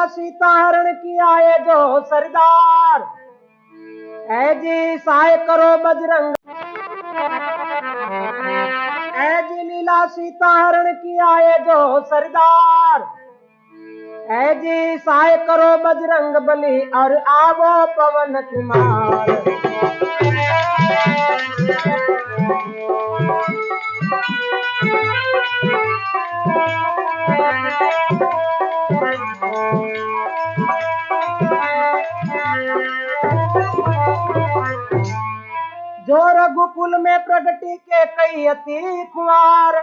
लीला सीता हरण की आए जो सरदार, ऐ जी सहाय करो बजरंग। ऐ जी लीला सीता हरण की आए जो सरदार, ऐ जी सहाय करो बजरंग बली और आवो पवन कुमार। जो रघुकुल में प्रगति के कई अति कुंवार,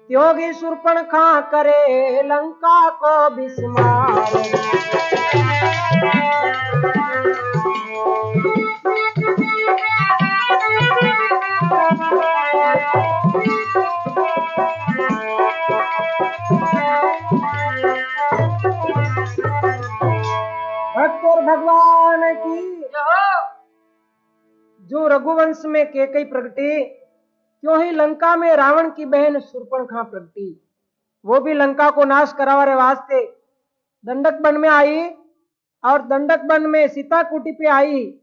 त्योगी शूर्पणखा करे लंका को बिस्मार। भक्त और भगवान की जो रघुवंश में केकई प्रगटी, क्यों ही लंका में रावण की बहन शूर्पणखा प्रगटी, वो भी लंका को नाश कराने वास्ते दंडक वन में आई। और दंडक वन में सीता कुटी पे आई।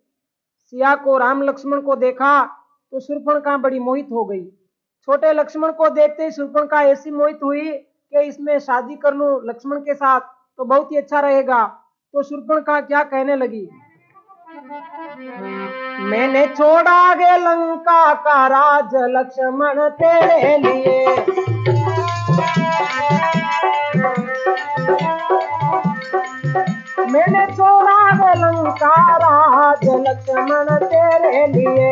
सिया को राम लक्ष्मण को देखा तो शूर्पणखा बड़ी मोहित हो गई। छोटे लक्ष्मण को देखते ही शूर्पणखा ऐसी मोहित हुई कि इसमें शादी कर लूं लक्ष्मण के साथ तो बहुत ही अच्छा रहेगा। तो शूर्पणखा क्या कहने लगी, मैंने छोड़ा गे लंका का राज लक्ष्मण तेरे लिए। मैंने छोड़ा गे लंका राज लक्ष्मण तेरे लिए।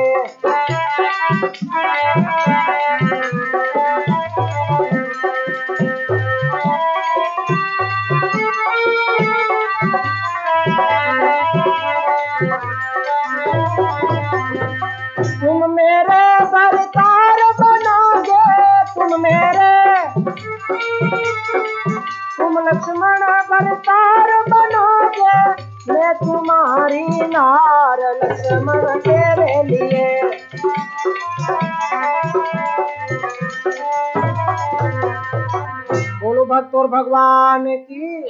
तुम मेरे सरदार बनोगे, तुम लक्ष्मण सरदार बनोगे, मैं तुम्हारी नार लक्ष्मण तेरे लिए। बोलो भक्त और भगवान की।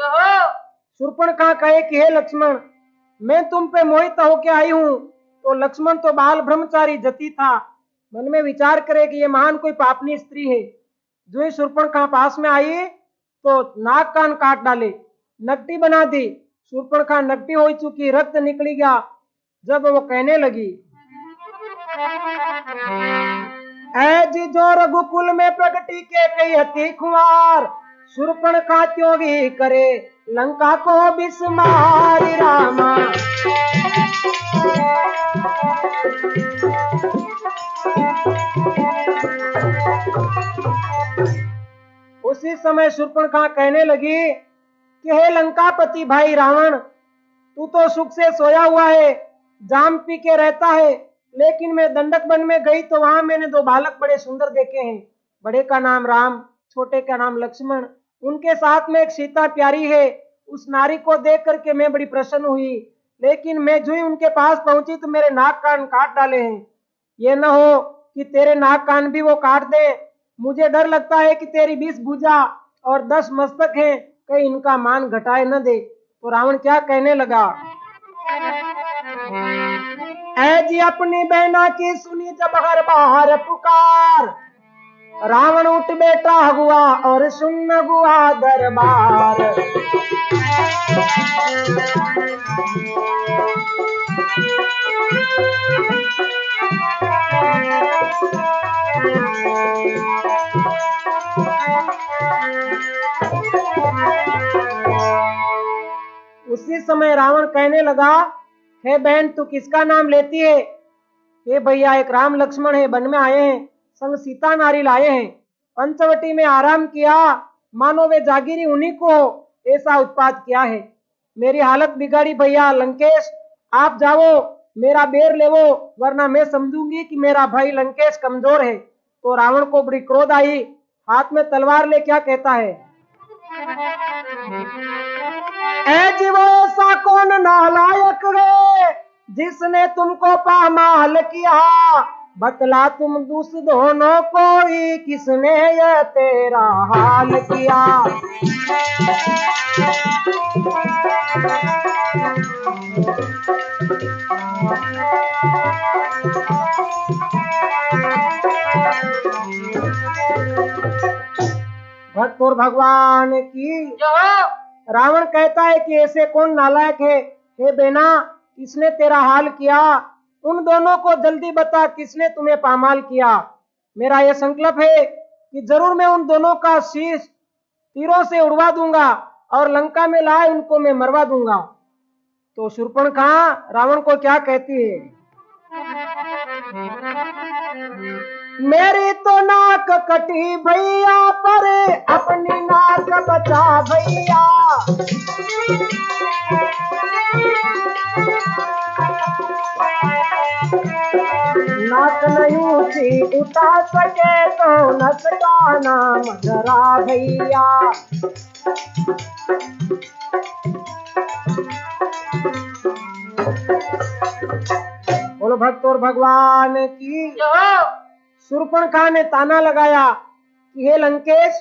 शूर्पणखा कहे कि हे लक्ष्मण, मैं तुम पे मोहित होके आई हूँ। तो लक्ष्मण तो बाल ब्रह्मचारी जति था, मन में विचार करे कि ये महान कोई पापनी स्त्री है। जो ही शूर्पणखा पास में आई तो नाक कान काट डाले, नकटी बना दी। शूर्पणखा नकटी हो चुकी, रक्त निकली गया। जब वो कहने लगी, ऐ जी जो रघुकुल में प्रगति के कई अति कुंवार, शूर्पणखा त्यों भी करे लंका को बिस्मार। रामा उसी समय शूर्पणखा कहने लगी कि हे लंकापति भाई रावण, तू तो सुख से सोया हुआ है, जाम पी के रहता है। लेकिन मैं दंडक वन में गई तो वहां मैंने दो बालक बड़े सुंदर देखे हैं। बड़े का नाम राम, छोटे का नाम लक्ष्मण। उनके साथ में एक सीता प्यारी है। उस नारी को देख करके मैं बड़ी प्रसन्न हुई। लेकिन मैं जो ही उनके पास पहुंची तो मेरे नाक कान काट डाले हैं। ये न हो कि तेरे नाक कान भी वो काट दे। मुझे डर लगता है कि तेरी 20 भुजा और 10 मस्तक हैं, कहीं इनका मान घटाए न दे। तो रावण क्या कहने लगा, ऐ जी अपनी बहना की सुनी जब हर बाहर पुकार, रावण उठ बैठा हुआ और सुन हुआ दरबार। उसी समय रावण कहने लगा, हे बहन तू किसका नाम लेती है? हे भैया एक राम लक्ष्मण है, वन में आए हैं, संग सीता नारी लाए हैं। पंचवटी में आराम किया, मानो वे जागीरी उन्हीं को ऐसा उत्पात किया है। मेरी हालत बिगाड़ी भैया। लंकेश आप जाओ, मेरा बेर लेवो, वरना मैं समझूंगी कि मेरा भाई लंकेश कमजोर है। तो रावण को बड़ी क्रोध आई, हाथ में तलवार ले क्या कहता है, ऐ जीवो ऐसा कौन नालायक है जिसने तुमको पामाल किया, बतला तुम दूस दोनों कोई किसने ये तेरा हाल किया। भक्त और भगवान की। रावण कहता है कि ऐसे कौन नालायक है, हे बेना, किसने तेरा हाल किया? उन दोनों को जल्दी बता, किसने तुम्हें पामाल किया? मेरा यह संकल्प है कि जरूर मैं उन दोनों का शीश तीरों से उड़वा दूंगा और लंका में लाए उनको मैं मरवा दूंगा। तो शूर्पणखा रावण को क्या कहती है? मेरी तो नाक कटी भैया, पर अपनी नाक बचा भैया। नाक नहीं ऊंची उठा सके तो नस का नाम धरा भैया। बोलो भक्त और भगवान की। शूर्पणखा ने ताना लगाया कि हे लंकेश,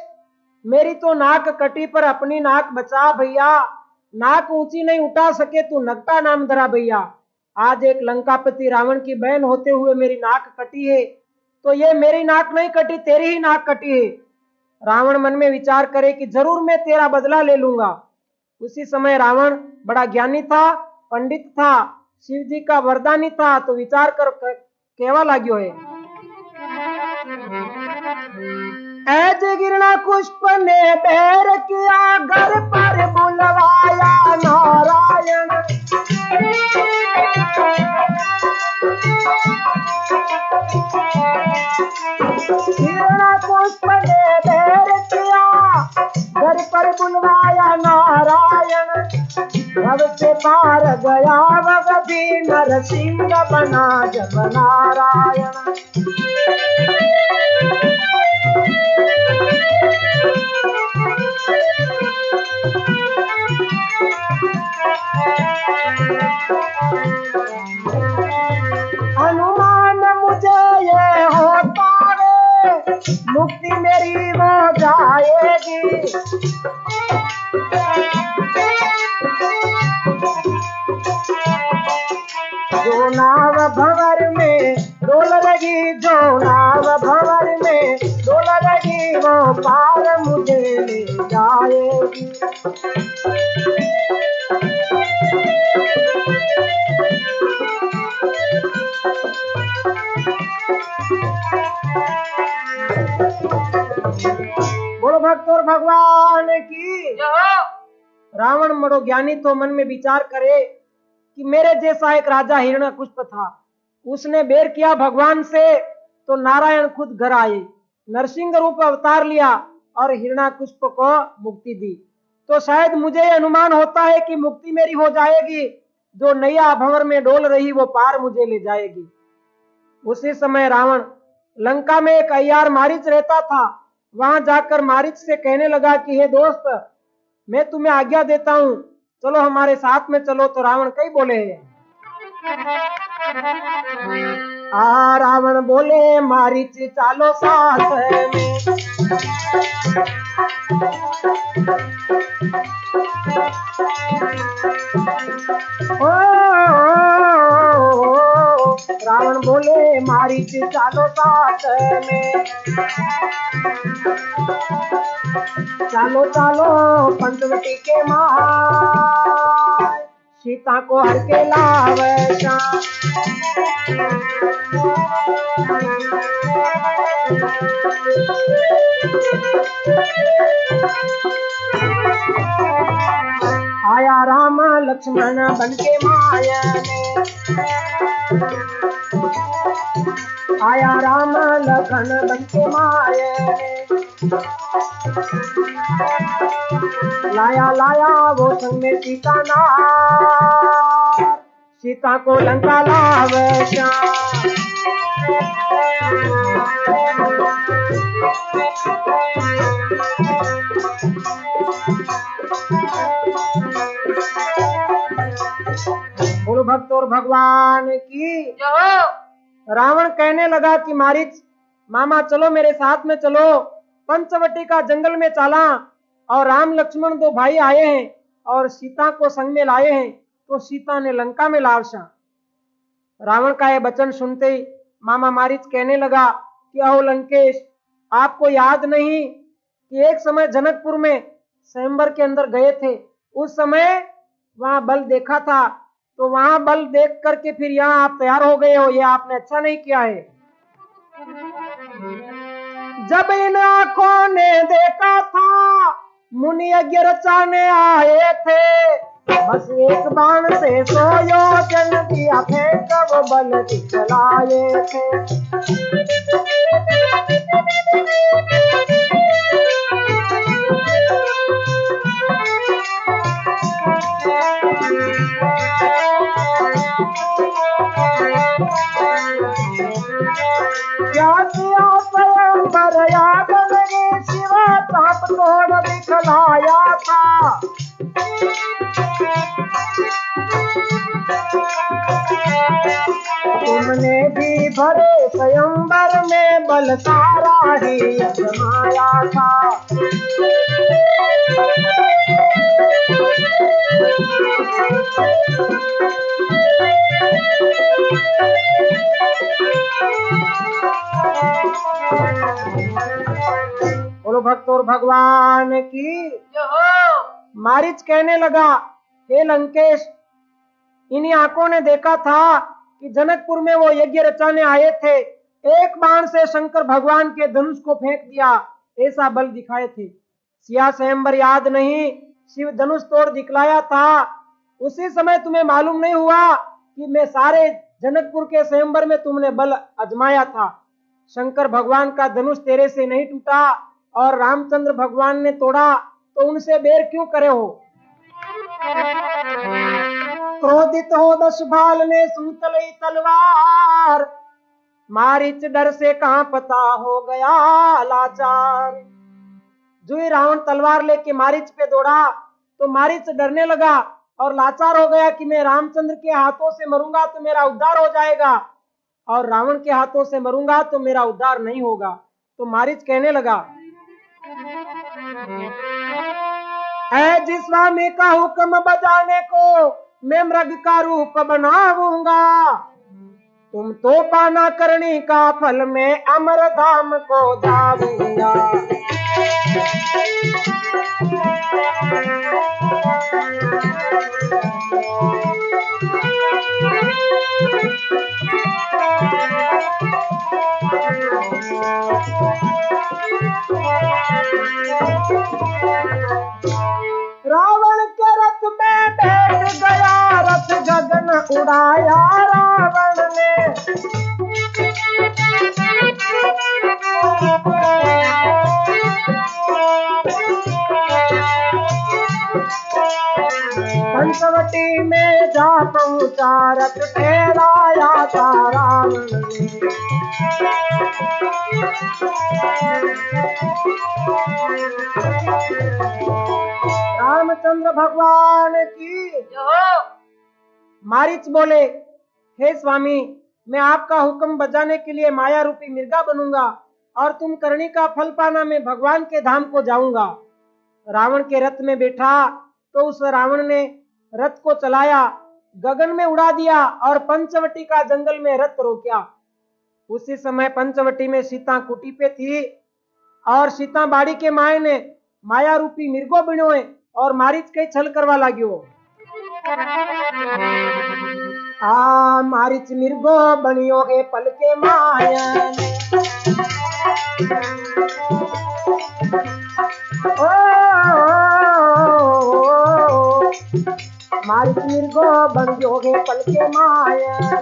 मेरी तो नाक कटी पर अपनी नाक बचा भैया। नाक ऊंची नहीं उठा सके तू नगटा नाम धरा भैया। आज एक लंकापति रावण की बहन होते हुए मेरी नाक कटी है, तो ये मेरी नाक नहीं कटी, तेरी ही नाक कटी है। रावण मन में विचार करे कि जरूर मैं तेरा बदला ले लूंगा। उसी समय रावण बड़ा ज्ञानी था, पंडित था, शिव जी का वरदानी था, तो विचार कर कहवा लाग्यो है। ऐज गिरना पुष्प ने बैर किया, घर पर बुलवाया नारायण। गिरना पुष्प ने बैर किया, घर पर बुलवाया नारायण। भव से पार गया वह भी नरसिंह बना जब नारायण। अनुमान मुझे ये होता है, मुक्ति मेरी हो जाएगी। जो नाव भंवर में डोल लगी, जो नाव भंवर में डोल लगी, वो पार मुझे ले जाएगी। बोलो भक्त और भगवान की। रावण बड़ो ज्ञानी तो मन में विचार करे कि मेरे जैसा एक राजा हिरण्यकुष्प था, उसने बेर किया भगवान से, तो नारायण खुद घर आए, नरसिंह रूप अवतार लिया और हिरण्यकुष्प को मुक्ति दी। तो शायद मुझे अनुमान होता है कि मुक्ति मेरी हो जाएगी, जो नैया भंवर में डोल रही वो पार मुझे ले जाएगी। उसी समय रावण लंका में एक अय्यार मारीच रहता था, वहां जाकर मारीच से कहने लगा कि हे दोस्त, मैं तुम्हें आज्ञा देता हूं, चलो हमारे साथ में चलो। तो रावण कई बोले हैं। रावण बोले मारीच चालो साथ में। रावण बोले मारीच चालो साथ में। चालो चालो पंचवटी के महाल, सीता को हर के लावशा। आया राम लक्ष्मण बन के माया में, आया राम लखन बन के माया में। लाया लाया वो संग में सीता नार, सीता को लंका लावशा। बोलो भक्त और भगवान की। रावण कहने लगा कि मारीच मामा चलो मेरे साथ में चलो, पंचवटी का जंगल में चला और राम लक्ष्मण दो भाई आए हैं और सीता को संग में लाए हैं, तो सीता ने लंका में लावशा। रावण का यह वचन सुनते ही मामा मारीच कहने लगा कि अहो लंकेश, आपको याद नहीं कि एक समय जनकपुर में स्वयंवर के अंदर गए थे, उस समय वहां बल देखा था, तो वहां बल देख करके फिर यहाँ आप तैयार हो गए हो, ये आपने अच्छा नहीं किया है। जब इन आंखों ने देखा था मुनि यज्ञ रचाने आए थे, बस एक बाण से 100 योजन दिया फेंक वो बल दिखलाए थे। स्वयंवर याद लगे शिवा ताप तोड़ दिखलाया था। तुमने भी भरे स्वयंवर में बल सारा ही आजमाया था। बोलो भक्त और भगवान की। मारीच कहने लगा, हे लंकेश, इन्हीं आंखों ने देखा था कि जनकपुर में वो यज्ञ रचाने आए थे, एक बाण से शंकर भगवान के धनुष को फेंक दिया, ऐसा बल दिखाए थे। सिया स्वयंवर याद नहीं, शिव धनुष तोड़ दिखलाया था। उसी समय तुम्हें मालूम नहीं हुआ कि मैं सारे जनकपुर के स्वयंवर में तुमने बल आजमाया था। शंकर भगवान का धनुष तेरे से नहीं टूटा और रामचंद्र भगवान ने तोड़ा, तो उनसे बैर क्यों करे हो। क्रोधित हो दशभाल ने सुतली तलवार, मारीच डर से कहां पता हो गया लाचार। जो ही रावण तलवार लेके मारीच पे दौड़ा, तो मारीच डरने लगा और लाचार हो गया कि मैं रामचंद्र के हाथों से मरूंगा तो मेरा उद्धार हो जाएगा, और रावण के हाथों से मरूंगा तो मेरा उद्धार नहीं होगा। तो मारीच कहने लगा, ऐ जिस स्वामी का हुक्म बजाने को मैं मृग का रूप बनाऊंगा, तुम तो पाना करनी का फल में अमर धाम को जाऊंगा। रावण के रथ में बैठ गया, रथ गगन उड़ाया रावण ने। पंचवटी में जा पहुंचा, रथ ठहराया था रावण ने। रामचंद्र भगवान की। मारीच बोले, हे स्वामी, मैं आपका हुक्म बजाने के लिए माया रूपी मिर्गा बनूंगा और तुम करनी का फल पाना मैं भगवान के धाम को जाऊंगा। रावण के रथ में बैठा तो उस रावण ने रथ को चलाया, गगन में उड़ा दिया और पंचवटी का जंगल में रथ रोका। उसी समय पंचवटी में सीता कुटी पे थी और सीता बाड़ी के माए ने माया रूपी मिर्गो बनो और मारीच कई छल करवा लाग्यो। मारीच मिर्गो बनियो है पल के माया ने। मारीच मिर्गो बनियो है पल के माया ने।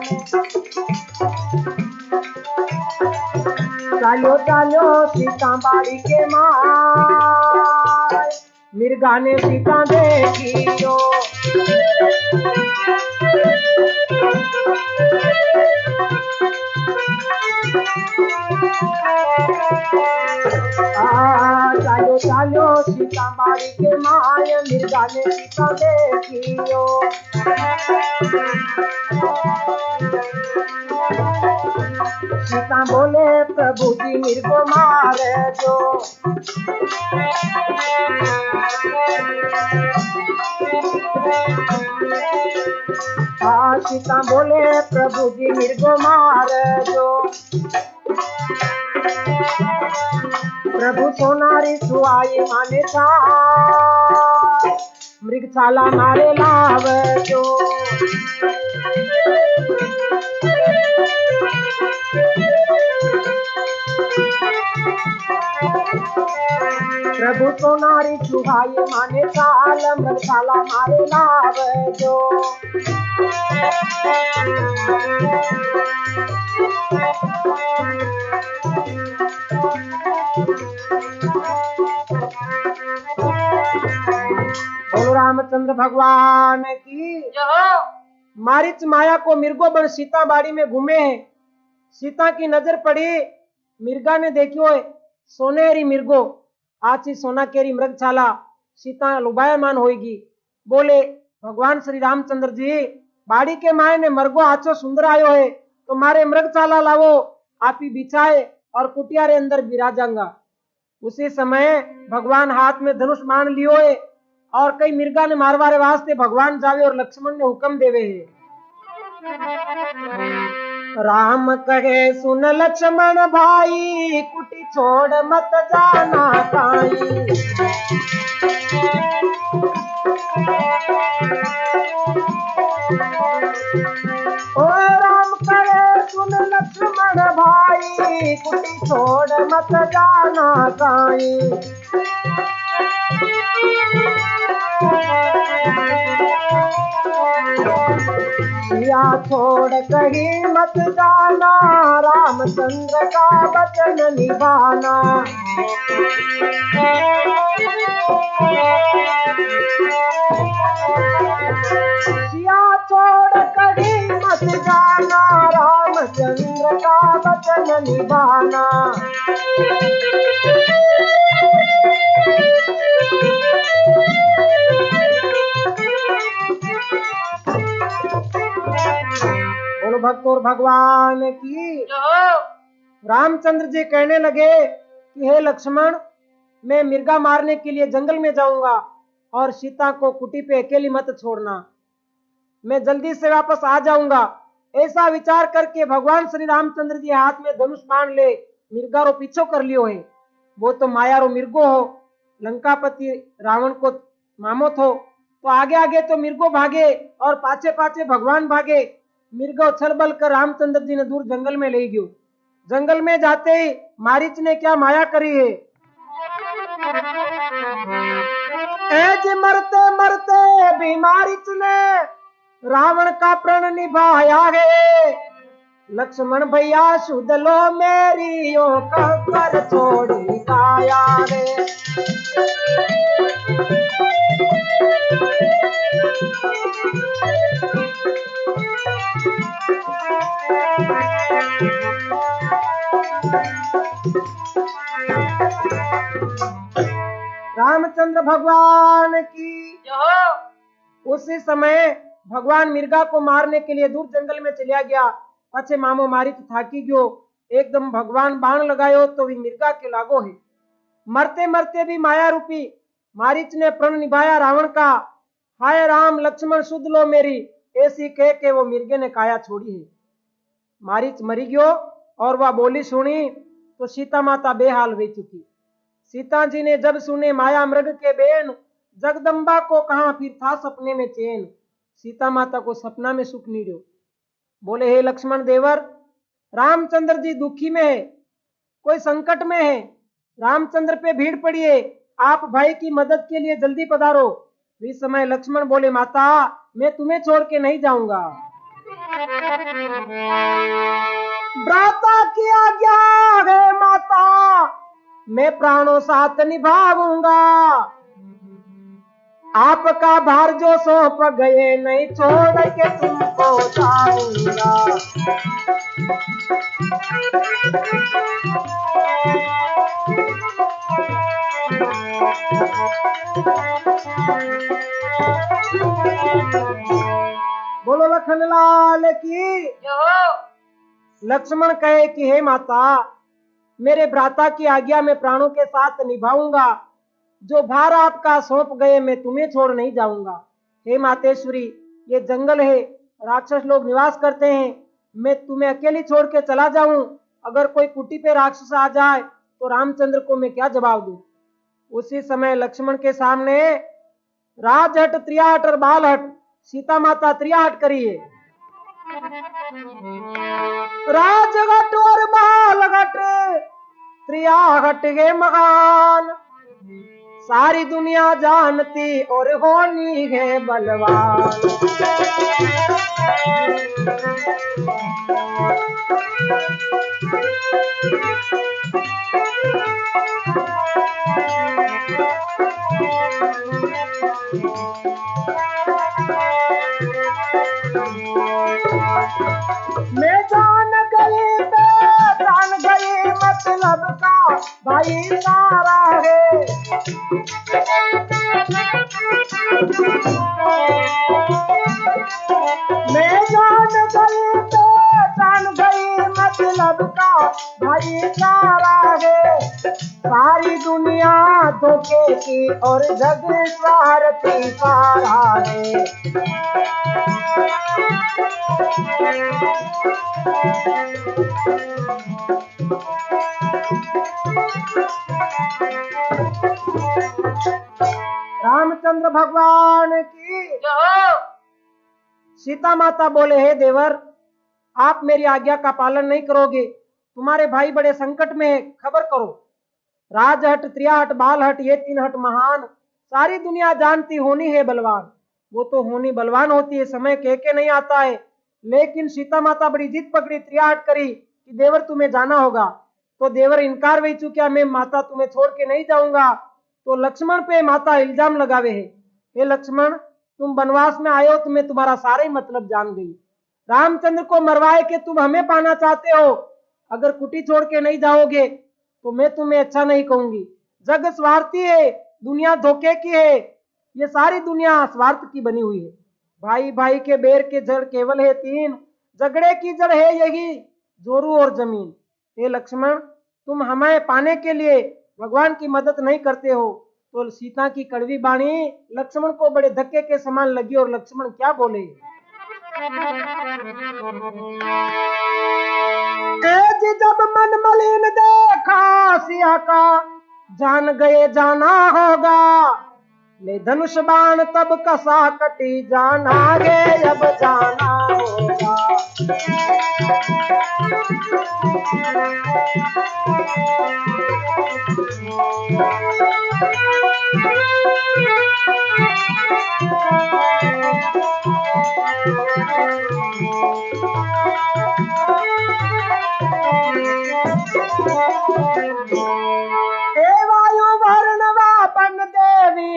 चालो चालो सीता बाड़ी के माय, मिर्गा ने सीता देखियो। चालो चालो सीता बाड़ी के माय, मिर्गा ने सीता देखियो। सीता बोले, प्रभु जी मिर्गो मारे जो। सीता बोले, प्रभु जी मिर्गो मारे जो। प्रभु सोनारी सुआई माने मृगशाला मारे लाव जो। प्रभु सोनारी सुहाई माने चाल मृगशाला मारे लाव जो। बोलो रामचंद्र भगवान की। मारीच माया को मिर्गो बन सीता बाड़ी में घूमे हैं। सीता की नजर पड़ी, मिर्गा ने देखियो सोनेरी मिर्गो आची सोना केरी मृगशाला सीता लुभायमान होगी। बोले भगवान श्री रामचंद्र जी, बाड़ी के माए ने मरगो आचो सुंदर आयो है, तो मारे मृगशाला लावो, आप ही बिछाए और कुटिया रे अंदर बिराजांगा। उसी समय भगवान हाथ में धनुष मान लियो है और कई मिर्गा ने मारवारे वास्ते भगवान जावे और लक्ष्मण ने हुक्म देवे है। राम कहे सुन लक्ष्मण भाई, कुटी छोड़ मत जाना काई। ओ राम कहे सुन लक्ष्मण भाई, कुटी छोड़ मत जाना काई। सिया छोड़ कहीं मत जाना, रामचंद्र का वचन निभाना। सिया छोड़ कहीं मत जाना, रामचंद्र का वचन निभाना। बोलो भक्त और भगवान की। रामचंद्र जी कहने लगे कि हे लक्ष्मण, मैं मिर्गा मारने के लिए जंगल में जाऊंगा और सीता को कुटी पे अकेली मत छोड़ना, मैं जल्दी से वापस आ जाऊंगा। ऐसा विचार करके भगवान श्री रामचंद्र जी हाथ में धनुष बाण ले मिर्गा रो पीछो कर लियो है। वो तो माया रो मिर्गो हो, लंकापति रावण को मामो थो, तो आगे आगे तो मिर्गो भागे और पाछे पाछे भगवान भागे। मिर्गो छल बल कर रामचंद्र जी ने दूर जंगल में ले गयो। जंगल में जाते ही मारीच ने क्या माया करी है, ऐज मरते मरते भी मारीच ने रावण का प्रण निभाया है। लक्ष्मण भैया सुध लो मेरी ओ कर छोड़ी काया रे। रामचंद्र भगवान की। उसी समय भगवान मिर्गा को मारने के लिए दूर जंगल में चलिया गया। पछे मामो मारिच थाकी गयो, एकदम भगवान बाण लगायो तो भी मिर्गा के लागो है। मरते मरते भी माया रूपी मारिच ने प्रण निभाया रावण का। हाय राम लक्ष्मण सुध लो मेरी, ऐसी कह के वो मिर्गे ने काया छोड़ी है। मारिच मरी गयो और वह बोली सुनी तो सीता माता बेहाल हुई चुकी। सीता जी ने जब सुने माया मृग के बेन, जगदम्बा को कहा फिर था सपने में चैन। सीता माता को सपना में सुख नहीं रहो। बोले हे लक्ष्मण देवर, रामचंद्र जी दुखी में है, कोई संकट में है, रामचंद्र पे भीड़ पड़ी है, आप भाई की मदद के लिए जल्दी पधारो। इस समय लक्ष्मण बोले माता, मैं तुम्हें छोड़ के नहीं जाऊंगा। भ्राता की आज्ञा है माता, मैं प्राणों साथ निभाऊंगा। आपका भार जो सौंप गए, नहीं छोड़ के तुमको जाऊंगा। बोलो लखन लाल की। लक्ष्मण कहे कि हे माता, मेरे भ्राता की आज्ञा में प्राणों के साथ निभाऊंगा। जो भार आपका सौंप गए, मैं तुम्हें छोड़ नहीं जाऊंगा। हे मातेश्वरी, ये जंगल है, राक्षस लोग निवास करते हैं, मैं तुम्हें अकेली छोड़ के चला जाऊं, अगर कोई कुटी पे राक्षस आ जाए तो रामचंद्र को मैं क्या जवाब दूं। उसी समय लक्ष्मण के सामने राजहट, त्रियाहट और बालहट, सीता माता त्रियाहट करिए। राजघट और बालघट त्रियाहट गे मगान, सारी दुनिया जानती और होनी है बलवान। मैं जान गई मतलब का भाई सारा है। मैं जान गई मतलब का भाई सारा है। सारी दुनिया धोखे की और जग स्वार्थी सारा है। रामचंद्र भगवान की सीता माता बोले, हे देवर, आप मेरी आज्ञा का पालन नहीं करोगे, तुम्हारे भाई बड़े संकट में है, खबर करो। राजहट, त्रियाहट, बालहट ये तीन हट महान, सारी दुनिया जानती होनी है बलवान। वो तो होनी बलवान होती है, समय कह के नहीं आता है। लेकिन सीता माता बड़ी जिद पकड़ी, त्रियाहट करी कि देवर तुम्हें जाना होगा। तो देवर इनकार वही चुका, मैं माता तुम्हें छोड़ के नहीं जाऊंगा। तो लक्ष्मण पे माता इल्जाम लगावे है, हे लक्ष्मण, तुम वनवास में आए हो, तुम्हें तुम्हारा सारा ही मतलब जान गई। रामचंद्र को मरवाए के तुम हमें पाना चाहते हो। अगर कुटी छोड़ के नहीं जाओगे तो मैं तुम्हें अच्छा नहीं कहूंगी। जग स्वार्थी है, दुनिया धोखे की है, ये सारी दुनिया स्वार्थ की बनी हुई है। भाई भाई के बैर के जड़ केवल है तीन, झगड़े की जड़ है यही जोरू और जमीन। हे लक्ष्मण, तुम हमें पाने के लिए भगवान की मदद नहीं करते हो। तो सीता की कड़वी बाणी लक्ष्मण को बड़े धक्के के समान लगी और लक्ष्मण क्या बोले, तेज जब मन मलिन देखा सिया का, जान गए जाना होगा, ले धनुष बाण तब कसा कटी, जाना गे अब जाना होगा।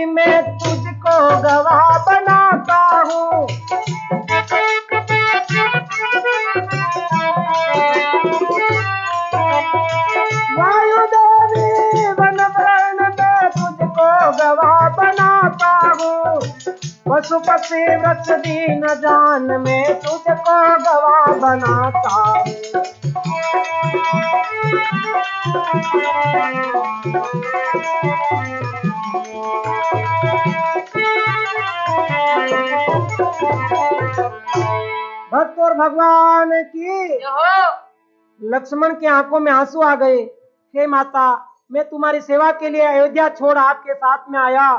मैं तुझको गवाह बनाता हूँ, वायु देवी वन वर्ण में तुझको गवाह बनाता हूँ, पशुपति वृक्ष दीन जान में तुझको गवाह बनाता हूँ। भक्त और भगवान की लक्ष्मण की आंखों में आंसू आ गए। हे माता, मैं तुम्हारी सेवा के लिए अयोध्या छोड़ आपके साथ में आया,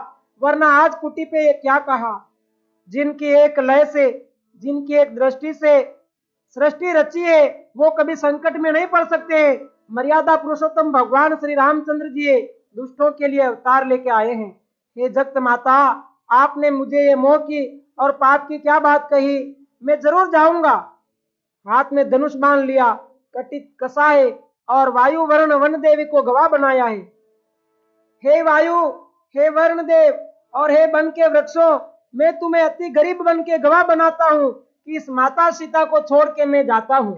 वरना आज कुटी पे ये क्या कहा। जिनकी एक लय से, जिनकी एक दृष्टि से सृष्टि रची है, वो कभी संकट में नहीं पड़ सकते। मर्यादा पुरुषोत्तम भगवान श्री रामचंद्र जी दुष्टों के लिए अवतार लेके आए हैं। हे जगत माता, आपने मुझे ये मोह की और पाप की क्या बात कही, मैं जरूर जाऊंगा। हाथ में धनुष बांध लिया, कटित कसा है और वायु वर्ण वन देवी को गवाह बनाया है। हे वायु, हे वर्ण देव और हे वन के वृक्षों, मैं तुम्हें अति गरीब बन के गवाह बनाता हूँ कि इस माता सीता को छोड़ के मैं जाता हूँ।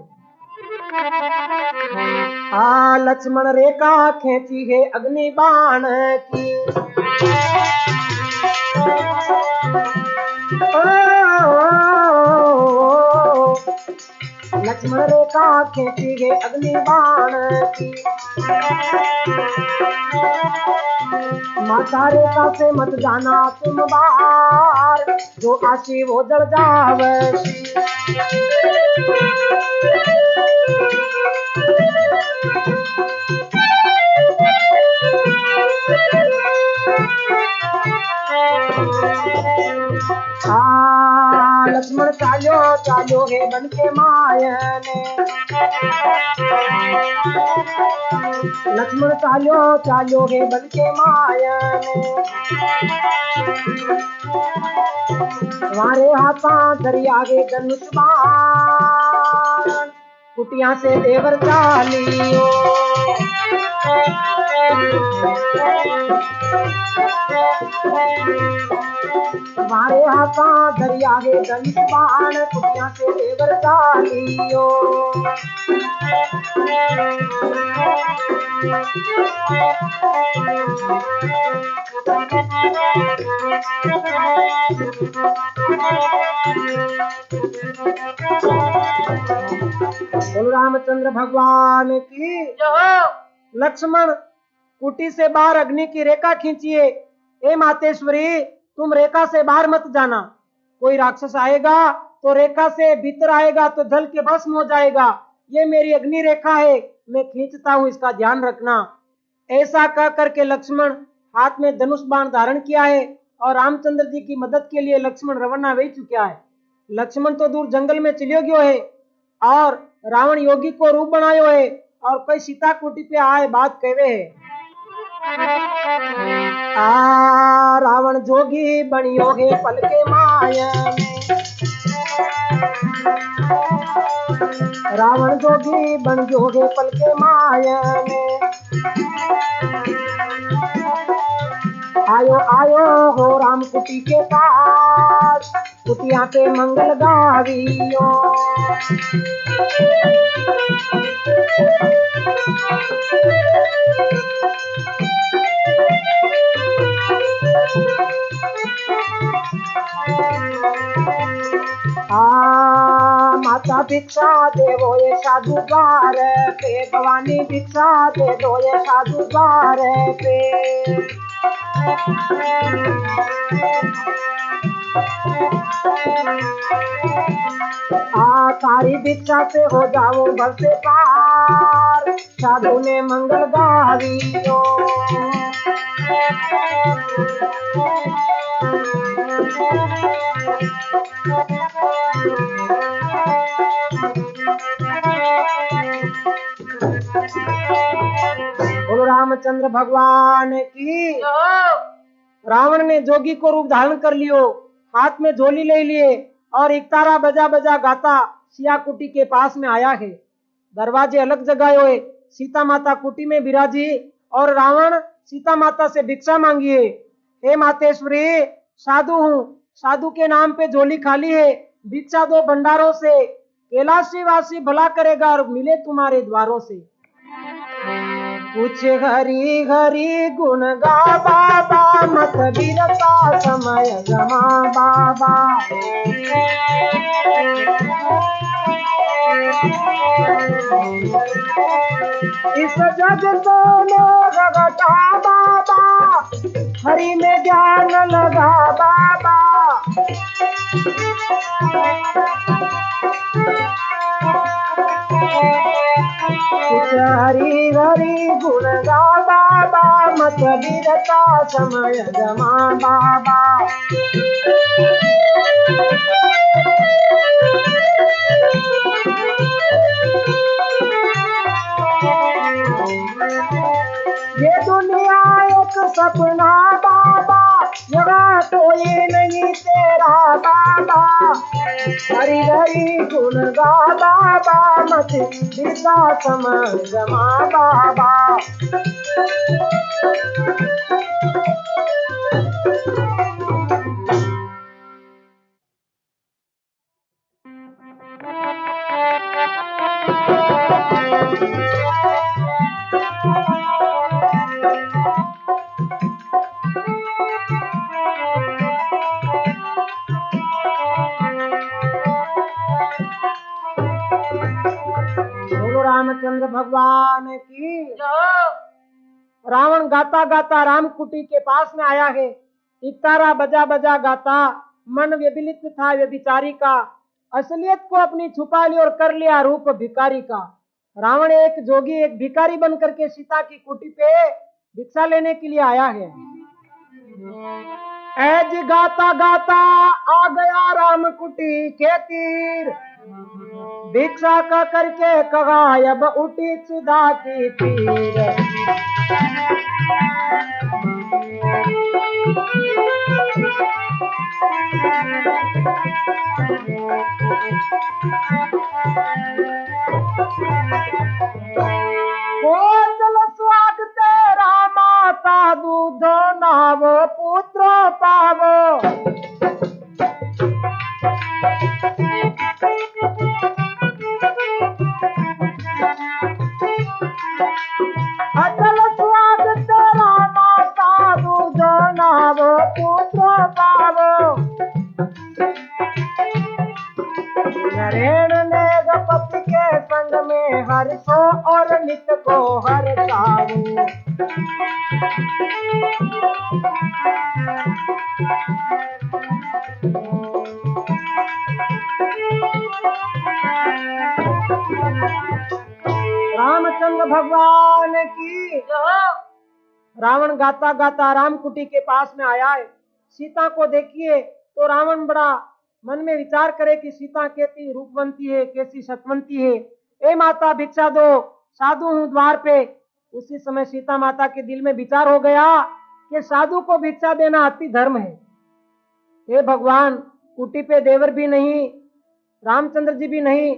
लक्ष्मण रेखा खींची है अग्नि बाण की, लक्ष्मण रेखा खींची है अग्नि बाण की, माता रेखा से मत जाना तुम बाहर, जो आशी वो जल जावसी। लक्ष्मण चालो चालो हे बन के मायने, लक्ष्मण चालो चालो हे बन के मायने, तुम्हारे हाथा धरी आगे धनुष बाण, कुटिया से देवर चालियो। तुम्हारे हाथा धरी आगे धनुष बाण, कुटिया से देवर चालियो। बोलो रामचंद्र भगवान की। लक्ष्मण कुटी से बाहर अग्नि की रेखा खींचिए। ए मातेश्वरी, तुम रेखा से बाहर मत जाना। कोई राक्षस आएगा तो रेखा से भीतर आएगा तो जल के भस्म हो जाएगा। ये मेरी अग्नि रेखा है, मैं खींचता हूँ, इसका ध्यान रखना। ऐसा कह करके लक्ष्मण हाथ में धनुष बाण धारण किया है और रामचंद्र जी की मदद के लिए लक्ष्मण रवाना हो चुका है। लक्ष्मण तो दूर जंगल में चलियो गयो है और रावण योगी को रूप बनायो है और कोई सीता कुटी पे आए बात कहवे है। रावण जोगी बनियो है पल के माया में, रावण जोगी बन गयो है पल के माया में। आयो आयो हो राम कुटी के पास, कुटिया पे मंगल गावियो। माता भिक्षा दे वो ये साधु द्वार पे, भवानी भिक्षा दे दो ये साधु द्वार पे। तारी भिक्षा से हो जाओ भव से पार, साधु ने मंगल गावियो। बोलो रामचंद्र भगवान की। रावण ने जोगी को रूप धारण कर लियो, हाथ में झोली ले लिए और एक तारा बजा बजा गाता सिया कुटी के पास में आया है। दरवाजे अलग जगाए हुए, सीता माता कुटी में विराजी और रावण सीता माता से भिक्षा मांगी है। हे मातेश्वरी, साधु हूँ, साधु के नाम पे झोली खाली है, भिक्षा दो भंडारों से, कैलाशी वासी भला करेगा और मिले तुम्हारे द्वारों से। कुछ हरी हरी गुण गा बाबा, मत बीरता समय गमा बाबा। इस जग को रगटा बाबा, हरि में ज्ञान लगा बाबा। कुछ हरी हरी गुण गा बाबा, मत बीरता समय गमा बाबा। ये दुनिया एक सपना बाबा, यहाँ कोई नहीं तेरा बाबा। हरी हरी गुण गा बाबा, मत बीरता समय गमा बाबा। रामचंद्र भगवान की। रावण गाता गाता राम कुटी के पास में आया है। इकतारा बजा बजा गाता, मन व्यभिलित था व्यभिचारी का, असलियत को अपनी छुपा ली और कर लिया रूप भिखारी का। रावण एक जोगी, एक भिखारी बन करके सीता की कुटी पे भिक्षा लेने के लिए आया है। ऐज गाता गाता आ गया राम कुटी के तीर, भिक्षा का करके कहा अब उठी सुधा की पीर। कोसल स्वाग तेरा माता दूध नावो पुत्र पावो, अचल स्वाग तेरा माता दूध नावो पुत्र पावो। नरेण ने पति के संग में हर्षो और नित को हर्षाऊ। रामचंद्र भगवान की। रावण गाता गाता राम कुटी के पास में आया है। सीता को देखिए तो रावण बड़ा मन में विचार करे कि सीता कैसी रूपवंती है, कैसी सतवंती है। ए माता भिक्षा दो, साधु हूं द्वार पे। उसी समय सीता माता के दिल में विचार हो गया कि साधु को भिक्षा देना अति धर्म है। हे भगवान, कुटी पे देवर भी नहीं, रामचंद्र जी भी नहीं,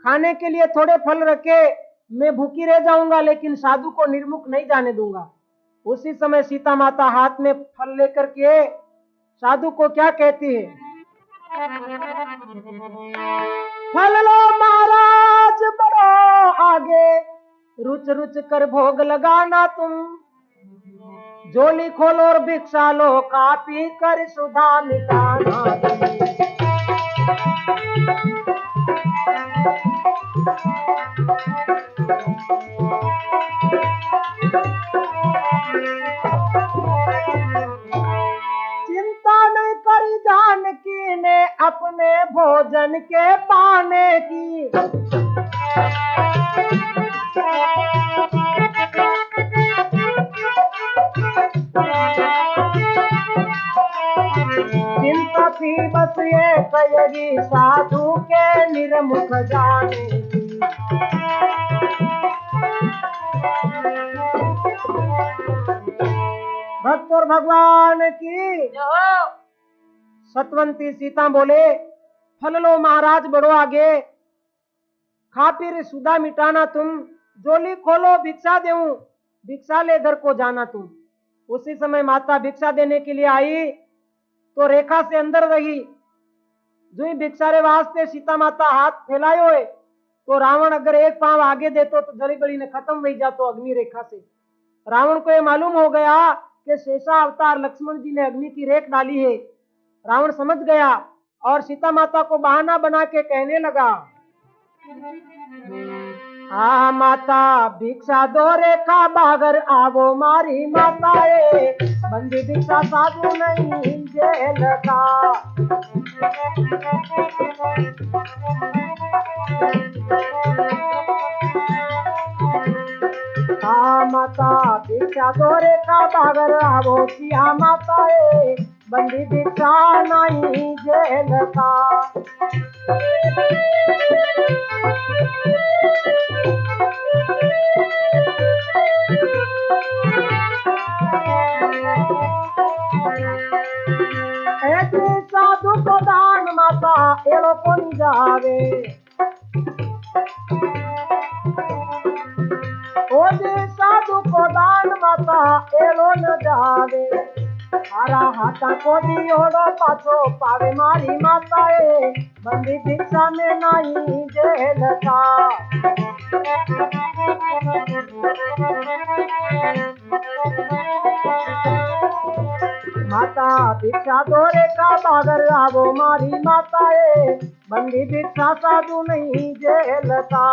खाने के लिए थोड़े फल रखे, मैं भूखी रह जाऊंगा लेकिन साधु को निर्मुख नहीं जाने दूंगा। उसी समय सीता माता हाथ में फल लेकर के साधु को क्या कहती है, फल लो महाराज बड़ो आगे, रुच रुच कर भोग लगाना तुम, झोली खोलो और भिक्षा लो, खा पी कर सुधा मिटाना तुम। चिंता नहीं करी जानकी ने अपने भोजन के पाने की, चिंता थी बस ये कयगी साधु के निर्मुख जाने की। भक्त और भगवान की। सतवंती सीता बोले, फल लो महाराज बड़ो आगे, खा पी सुधा मिटाना तुम, झोली खोलो भिक्षा देऊं, भिक्षा ले घर को जाना तुम। उसी समय माता भिक्षा देने के लिए आई तो रेखा से अंदर रही। जो ही भिक्षा रे वास्ते सीता माता हाथ फैलायो है तो रावण अगर एक पांव आगे देतो तो जड़ी बड़ी ने खत्म हो जातो अग्नि रेखा से। रावण को यह मालूम हो गया कि शेषा अवतार लक्ष्मण जी ने अग्नि की रेख डाली है। रावण समझ गया और सीता माता को बहाना बना के कहने लगा, आ माता भिक्षा दो रेखा बागर आवो मारी माताए, बंदी भिक्षा साधु नहीं जेल का। आ माता भिक्षा दो रेखा बागर आवो सिया माताए, बंदी भिक्षा नहीं जेल का। ऐसे साधु को दान माता एड़ो कोनी जावे, ओ जे साधु को दान माता एड़ो न जावे। हरा हाथा को दियोड़ो पाछो पावे मारी माताए, बंदी भिक्षा में नहीं जेल का। माता भिक्षा दो रेखा बागर आवो मारी माताए, बंदी भिक्षा साधु नहीं जेल का।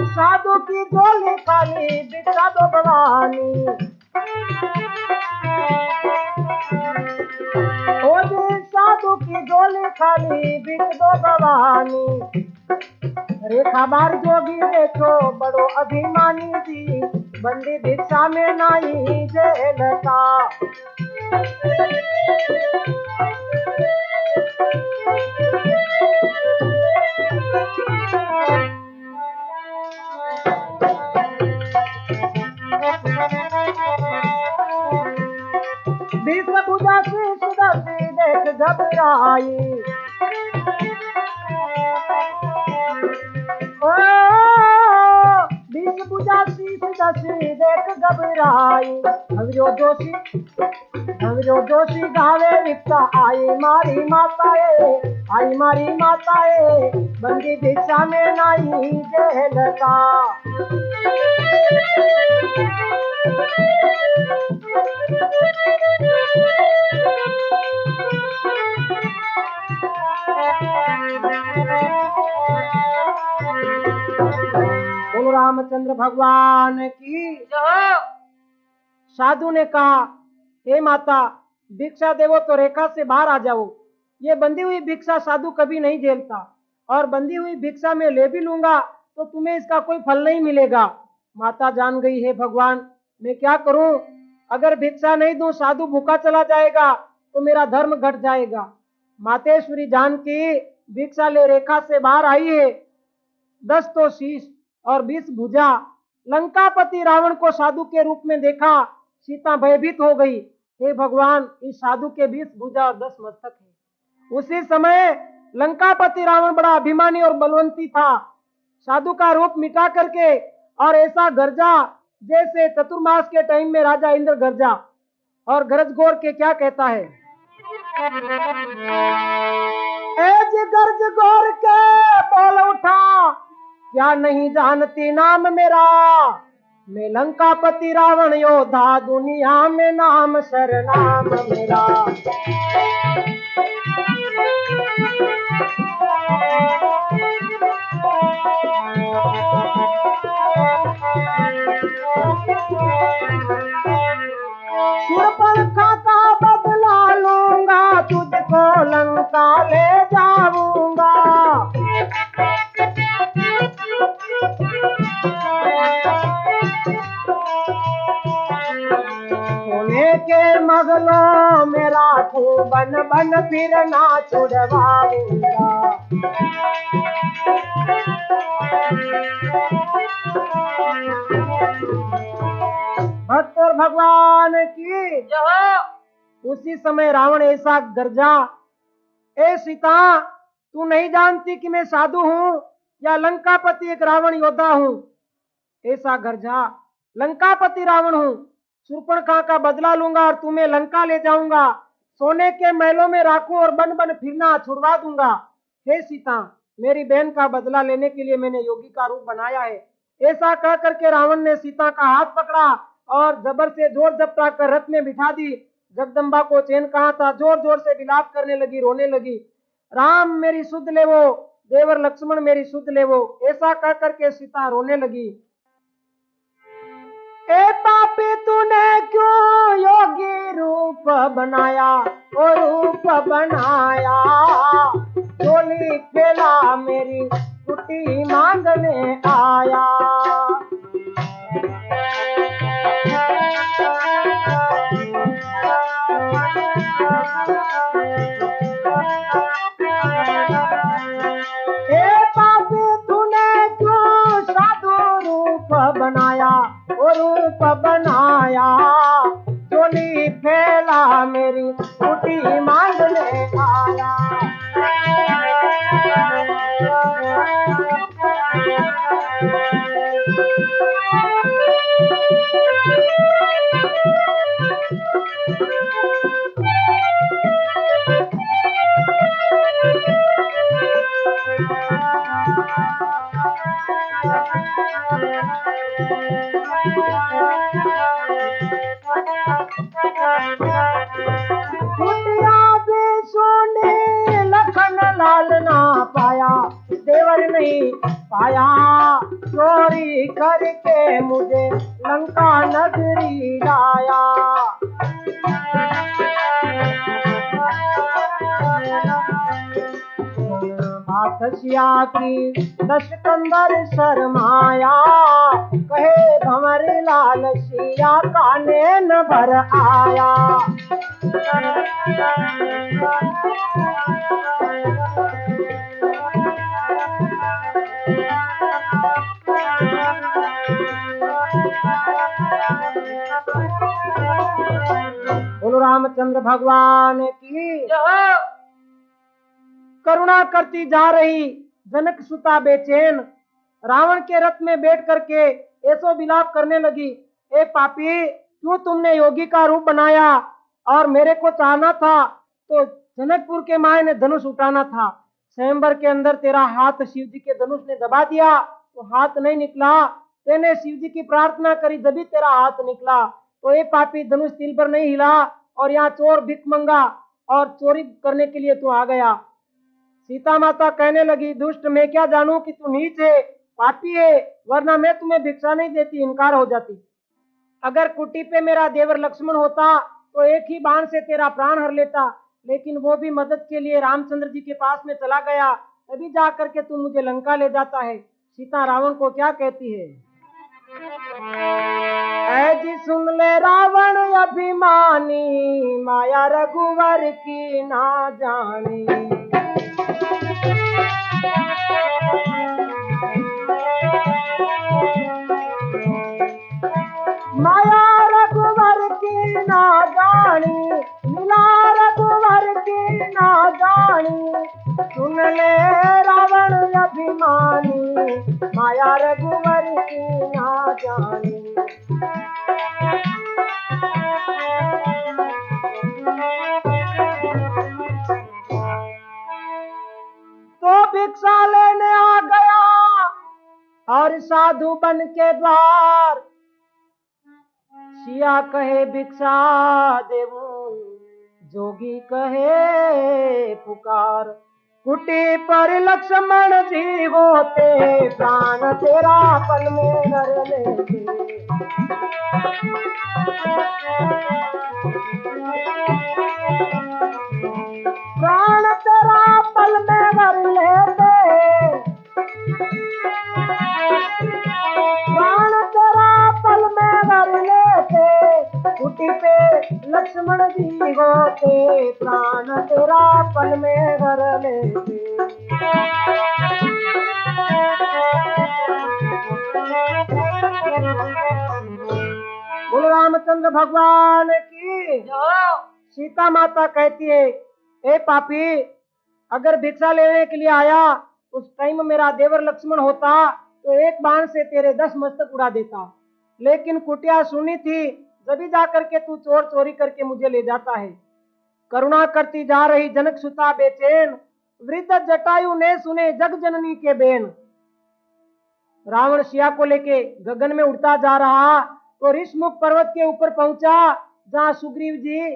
साधु की झोली खाली भिक्षा दो भवानी, ओ जी साधु की झोली खाली भिक्षा दो भवानी। रेखा बार जोगी देखो बड़ो अभिमानी जी, बंदी भिक्षा में नाई जेलता। बीस बुझा शीश दसी देख घबराई, ओ बीस बुझा शीश दसी देख घबराई। हविरो जोशी गावे भिक्षा आई मारी माताए, आई मारी माताए, बंदी भिक्षा में नाई जेलता। बोलो रामचंद्र भगवान की जय। साधु ने कहा, हे माता भिक्षा देवो तो रेखा से बाहर आ जाओ। ये बंदी हुई भिक्षा साधु कभी नहीं झेलता, और बंदी हुई भिक्षा में ले भी लूंगा तो तुम्हें इसका कोई फल नहीं मिलेगा। माता जान गई, हे भगवान मैं क्या करूं, अगर भिक्षा नहीं दूं साधु भूखा चला जाएगा तो मेरा धर्म घट जाएगा। मातेश्वरी जानकी भिक्षा ले रेखा से बाहर आई है। 10 तो शीश और 20 भुजा। लंकापति रावण को साधु के रूप में देखा, सीता भयभीत हो गई। हे भगवान इस साधु के 20 भुजा और 10 मस्तक है। उसी समय लंकापति रावण बड़ा अभिमानी और बलवंती था। साधु का रूप मिटा करके और ऐसा गरजा जैसे चतुर्मास के टाइम में राजा इंद्र गरजा, और गरज गोर के क्या कहता है, एज गरज गोर के बोल उठा, क्या नहीं जानती नाम मेरा, मैं लंकापति रावण योद्धा, दुनिया में नाम सरनाम मेरा। शूर्पणखा का बदला लूंगा, तुझको लंका ले जाऊंगा। सोने के महलों में राखूं, बन बन फिर ना छुड़वाऊंगा। भक्त और भगवान की जय। उसी समय रावण ऐसा गरजा, ए सीता तू नहीं जानती कि मैं साधु हूं या लंकापति एक रावण योद्धा हूं। ऐसा गरजा, लंकापति रावण हूं, शूर्पणखा का बदला लूंगा और तुम्हें लंका ले जाऊंगा, सोने के महलों में राखूं और बन बन फिरना छुड़वा दूंगा। हे सीता मेरी बहन का बदला लेने के लिए मैंने योगी का रूप बनाया है। ऐसा कह करके रावण ने सीता का हाथ पकड़ा और जबर से जोर जपटा कर रथ में बिठा दी। जगदम्बा को चैन कहाँ था, जोर जोर से विलाप करने लगी, रोने लगी। राम मेरी सुध ले वो, देवर लक्ष्मण मेरी सुध ले वो, ऐसा कह करके सीता रोने लगी। ए पापी तूने क्यों योगी रूप बनाया, ओ रूप बनाया, चोली खेला मेरी कुटी मांगने आया। ए पापी तूने क्यों साधु रूप बनाया, ओ रूप बनाया, चोली फैला मेरी कुटी मांगने आया। कुटिया भी सोने लखन लाल ना पाया, देवर नहीं पाया, चोरी करके मुझे लंका नगरी लाया। बात सिया की दश कंदर शर्माया, कहे भंवर लाल सिया काने न भर आया। बोलो रामचंद्र भगवान की। करुणा करती जा रही जनक सुता बेचैन रावण के रथ में बैठ करके ऐसो विलाप करने लगी, ए पापी, क्यों तुमने योगी का रूप बनाया, और मेरे को चाहना था तो जनकपुर के माए ने धनुष उठाना था। स्वयंवर के अंदर तेरा हाथ शिव जी के धनुष ने दबा दिया तो हाथ नहीं निकला, तेने शिव जी की प्रार्थना करी जब तेरा हाथ निकला। तो ये पापी, धनुष तिल पर नहीं हिला और यहाँ चोर भिख मंगा और चोरी करने के लिए तू आ गया। सीता माता कहने लगी, दुष्ट, मैं क्या जानूं कि तू नीच है, पापी है, वरना मैं तुम्हें भिक्षा नहीं देती, इनकार हो जाती। अगर कुटी पे मेरा देवर लक्ष्मण होता तो एक ही बाण से तेरा प्राण हर लेता, लेकिन वो भी मदद के लिए रामचंद्र जी के पास में चला गया, तभी जा करके तू मुझे लंका ले जाता है। सीता रावण को क्या कहती है, ऐ जी सुन ले रावण अभिमानी, माया रघुवर की ना जानी। माया रघुवर की ना जानी, मिला रघुवर की ना जानी। सुन ले रावण अभिमानी, माया रघुवर की ना जानी। तो भिक्षा लेने आ गया और साधु बन के द्वार, सिया कहे भिक्षा देवूं, जोगी कहे पुकार। कुटी पर लक्ष्मण जी होते, प्राण तेरा पल में घर लेते। प्राण तेरा पल में घर लेते, प्राण तेरा पल में घर लेते। कुटी पे लक्ष्मण जी होते, प्राण तेरा पल में घर लेते। बोलो रामचंद्र भगवान की। सीता माता कहती है, ए पापी, अगर भिक्षा लेने के लिए आया उस टाइम मेरा देवर लक्ष्मण होता तो एक बाण से तेरे 10 मस्तक उड़ा देता, लेकिन कुटिया सुनी थी जब जाकर के तू चोर चोरी करके मुझे ले जाता है। करुणा करती जा रही जनक सुता बेचैन, वृद्ध जटायु ने सुने जग जननी के बेन। रावण सिया को लेके गगन में उड़ता जा रहा तो ऋषमुख पर्वत के ऊपर पहुंचा, जहां सुग्रीव जी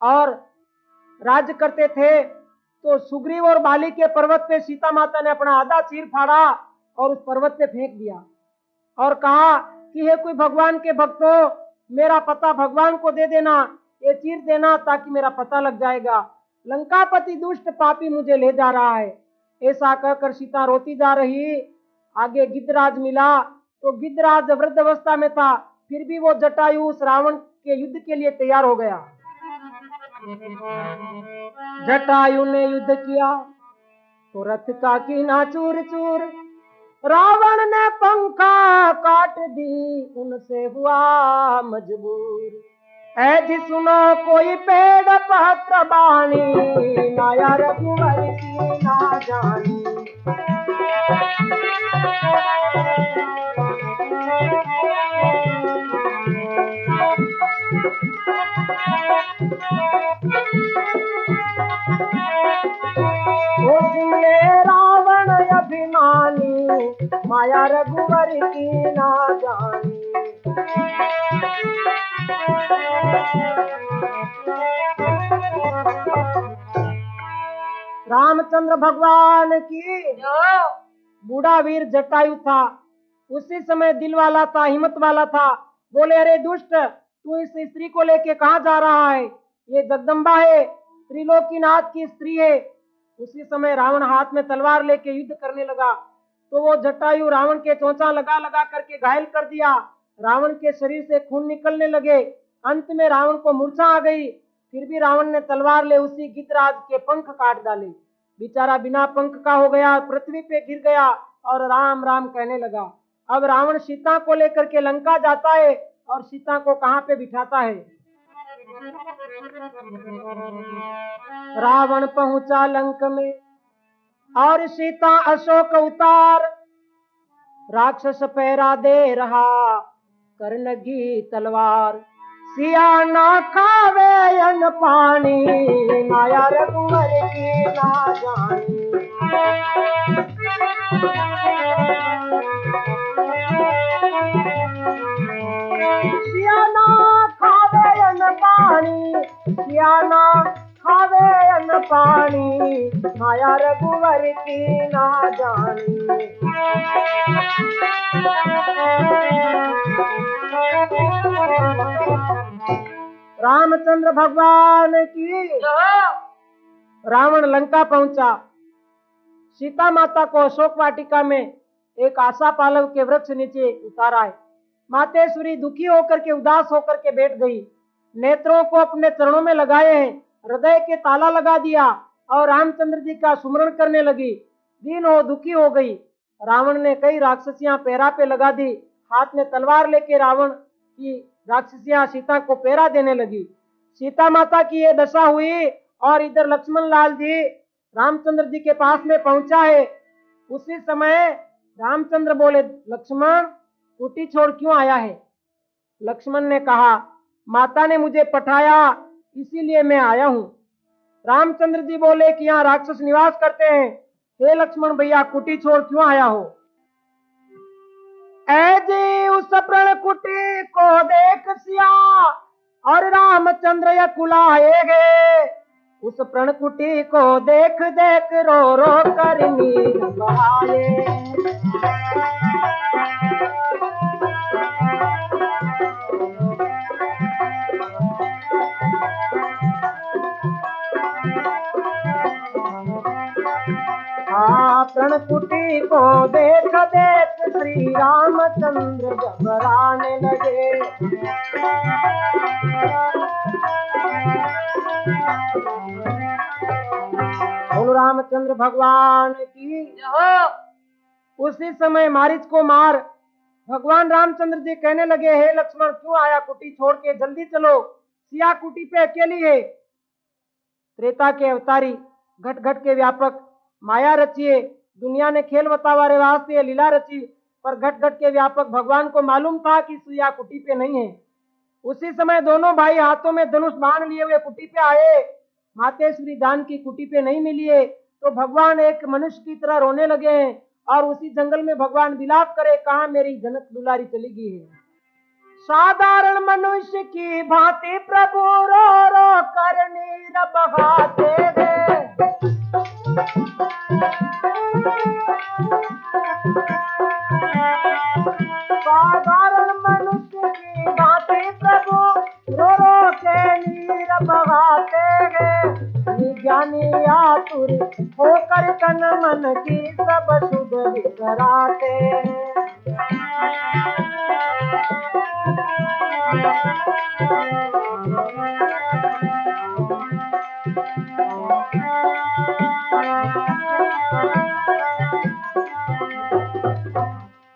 और राज्य करते थे। तो सुग्रीव और बाली के पर्वत पे सीता माता ने अपना आधा चीर फाड़ा और उस पर्वत पे फेंक दिया और कहा कि हे कोई भगवान के भक्तों, मेरा पता भगवान को दे देना, ये चीर देना ताकि मेरा पता लग जाएगा। लंकापति दुष्ट पापी मुझे ले जा रहा है। ऐसा कहकर सीता रोती जा रही। आगे गिद्धराज मिला तो गिद्धराज वृद्ध अवस्था में था, फिर भी वो जटायु उस रावण के युद्ध के लिए तैयार हो गया। जटायु ने युद्ध किया तो रथ का कीना चूर चूर, रावण ने पंखा काट दी, उनसे हुआ मजबूर। ऐसी सुनो कोई पेड़ पत्र बानी, माया रघुवर की ना जानी। रावण अभिमानी, माया रघुवर की ना जानी। रामचंद्र भगवान की। बूढ़ा वीर जटायु था, उसी समय दिल वाला था, हिम्मत वाला था। बोले, अरे दुष्ट, तू इस स्त्री को लेके कहाँ जा रहा है? ये जगदम्बा है, त्रिलोकीनाथ की स्त्री है, उसी समय रावण हाथ में तलवार लेके युद्ध करने लगा, तो वो जटायु रावण के चोंचा लगा लगा करके घायल कर दिया। रावण के शरीर से खून निकलने लगे। अंत में रावण को मूर्छा आ गई। फिर भी रावण ने तलवार ले उसी गिद्धराज के पंख काट डाले। बेचारा बिना पंख का हो गया, पृथ्वी पे गिर गया और राम राम कहने लगा। अब रावण सीता को लेकर के लंका जाता है और सीता को कहां पे बिठाता है? रावण पहुंचा लंक में और सीता अशोक उतार, राक्षस पहरा दे रहा कर्णगी तलवार। सिया ना खावे अन्न पानी, माया रघुवर की ना जानी। सिया ना खावे अन्न पानी, सिया ना खावे अन्न पानी, माया रघुवर की ना जानी। रामचंद्र भगवान की। रावण लंका पहुंचा। सीता माता को अशोक वाटिका में एक आशा पालव के वृक्ष नीचे उतारा है। मातेश्वरी दुखी होकर के, उदास होकर के बैठ गई। नेत्रों को अपने चरणों में लगाए हैं, हृदय के ताला लगा दिया और रामचंद्र जी का सुमरण करने लगी। दीन हो दुखी हो गई। रावण ने कई राक्षसियां पैरा पे लगा दी। हाथ में तलवार लेके रावण की राक्षसियां सीता को पैरा देने लगी। सीता माता की ये दशा हुई और इधर लक्ष्मण लाल जी रामचंद्र जी के पास में पहुंचा है। उसी समय रामचंद्र बोले, लक्ष्मण कुटी छोड़ क्यों आया है? लक्ष्मण ने कहा, माता ने मुझे पठाया इसीलिए मैं आया हूं। रामचंद्र जी बोले कि यहाँ राक्षस निवास करते हैं। हे लक्ष्मण भैया, कुटी छोड़ क्यों आया हो? ऐजी उस प्रण कुटी को देख सिया और रामचंद्र यकुलाएगे। उस प्रण कुटी को देख देख रो रो कर नीर बहाए। प्रण कुटी को देख देख श्री रामचंद्र घबराने लगे। बोलो रामचंद्र भगवान की। उसी समय मारीच को मार भगवान रामचंद्र जी कहने लगे, हे लक्ष्मण क्यों आया कुटी छोड़ के? जल्दी चलो, सिया कुटी पे अकेली है। त्रेता के अवतारी, घट घट के व्यापक, माया रचिए। दुनिया ने खेल बतावा रे वास्ते लीला रची, पर घट घट के व्यापक भगवान को मालूम था कि सिया कुटी पे नहीं है। उसी समय दोनों भाई हाथों में धनुष बाण लिए हुए कुटी पे आए। मातेश्वरी जानकी कुटी पे नहीं मिली है, तो भगवान एक मनुष्य की तरह रोने लगे हैं और उसी जंगल में भगवान विलाप करे, कहा मेरी जनक दुलारी चली गई है। साधारण मनुष्य की भांति प्रभु रो रो कर नीर बहाते हैं। साधारण मनुष्य की भांति प्रभु रो रो के नीर बहाते हैं। ज्ञानी आतुर होकर तन मन की सब सुध विसराते हैं।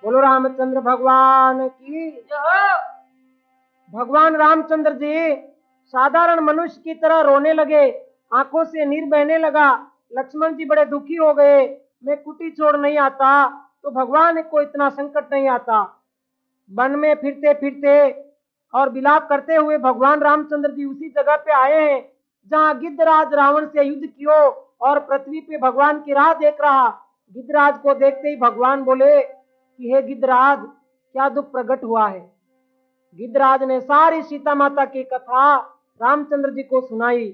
बोलो रामचंद्र भगवान की। भगवान रामचंद्र जी साधारण मनुष्य की तरह रोने लगे, आंखों से नीर बहने लगा। लक्ष्मण जी बड़े दुखी हो गए। मैं कुटी छोड़ नहीं आता तो भगवान को इतना संकट नहीं आता। वन में फिरते फिरते और विलाप करते हुए भगवान रामचंद्र जी उसी जगह पे आए हैं जहाँ गिद्धराज रावण से युद्ध कियो और पृथ्वी पे भगवान की राह देख रहा। गिद्धराज को देखते ही भगवान बोले कि हे गिद्धराज, क्या दुख प्रकट हुआ है? गिद्धराज ने सारी सीता माता की कथा रामचंद्र जी को सुनाई।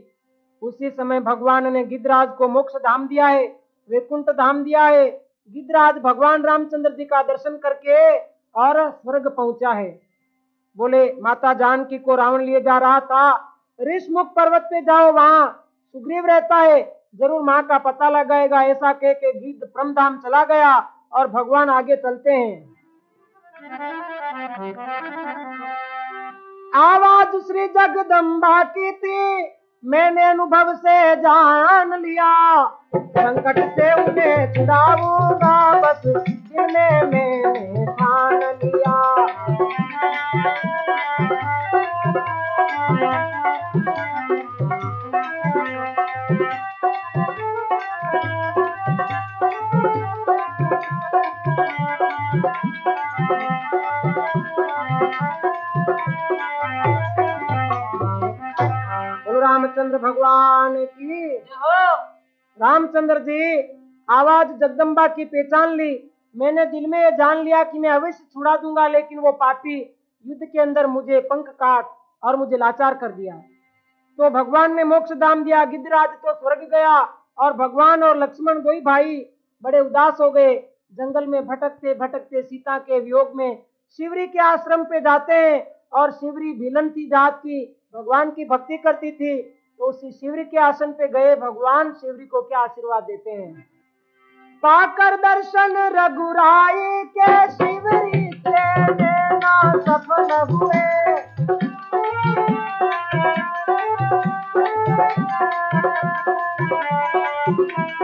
उसी समय भगवान ने गिद्धराज को मोक्ष धाम दिया है, वैकुंठ धाम दिया है। गिद्धराज भगवान रामचंद्र जी का दर्शन करके और स्वर्ग पहुंचा है। बोले माता जानकी को रावण लिए जा रहा था, ऋषमुख पर्वत पे जाओ, वहां सुग्रीव रहता है, जरूर माँ का पता लगाएगा। ऐसा कह के गिद्ध परमधाम चला गया और भगवान आगे चलते हैं। आवाज श्री जगदम्बा की थी, मैंने अनुभव से जान लिया, संकट से उन्हें छुड़ाऊंगा, बस दिल में मैंने ठान लिया। रामचंद्र भगवान की। रामचंद्र जी, आवाज जगदम्बा की पहचान ली। मैंने दिल में ये जान लिया कि मैं अवश्य छुड़ा दूंगा, लेकिन वो पापी युद्ध के अंदर मुझे पंख काट और मुझे लाचार कर दिया। तो भगवान ने मोक्ष धाम दिया। गिद्धराज तो स्वर्ग गया और भगवान और लक्ष्मण दो ही भाई बड़े उदास हो गए। जंगल में भटकते भटकते सीता के वियोग में शिवरी के आश्रम पे जाते हैं। और शिवरी भिलन थी जात की, भगवान की भक्ति करती थी। तो उसी शिवरी के आसन पे गए। भगवान शिवरी को क्या आशीर्वाद देते हैं? पाकर दर्शन रघुराई के, शिवरी के नैना सफल हुए।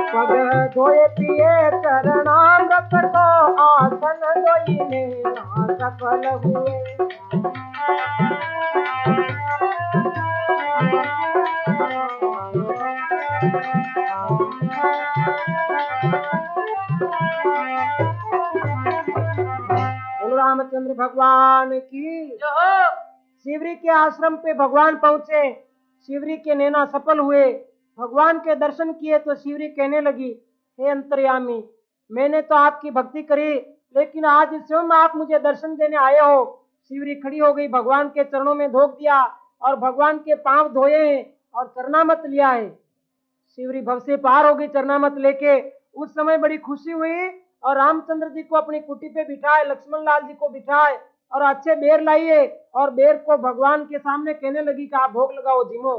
पग धोए पिए चरणामृत को, आसन धोई नैना सफल हुए। रामचंद्र भगवान की। शिवरी के आश्रम पे भगवान पहुंचे। शिवरी के नैना सफल हुए। भगवान के दर्शन किए तो शिवरी कहने लगी, हे अंतर्यामी, मैंने तो आपकी भक्ति करी, लेकिन आज स्वयं आप मुझे दर्शन देने आए हो। शिवरी खड़ी हो गई, भगवान के चरणों में धोख दिया और भगवान के पांव धोए हैं और चरणामत लिया है। शिवरी भव से पार हो गई चरणामत लेके। उस समय बड़ी खुशी हुई और रामचंद्र जी को अपनी कुटी पे बिठाए, लक्ष्मण लाल जी को बिठाए और अच्छे बेर लाइए और बेर को भगवान के सामने कहने लगी कि आप भोग लगाओ जिमो।